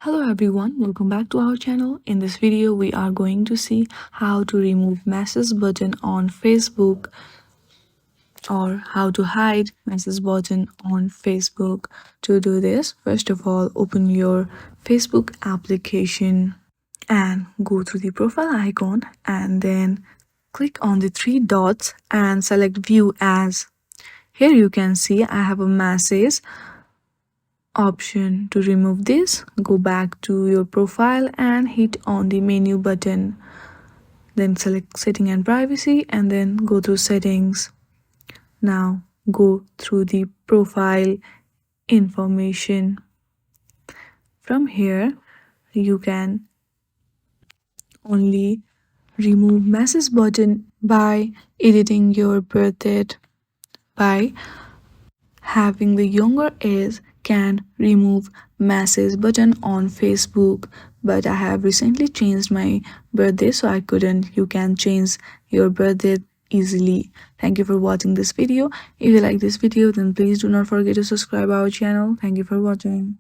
Hello everyone, welcome back to our channel. In this video, we are going to see how to remove message button on Facebook or how to hide message button on Facebook. To do this, first of all, open your Facebook application and go to the profile icon and then click on the three dots and select view as. Here you can see I have a message option. To remove this, go back to your profile and hit on the menu button, then select setting and privacy and then go to settings. Now go through the profile information. From here you can only remove message button by editing your birth date. By having the younger age can remove message button on Facebook, but I have recently changed my birthday so I couldn't. You can change your birthday easily. Thank you for watching this video. If you like this video, then please do not forget to subscribe our channel. Thank you for watching.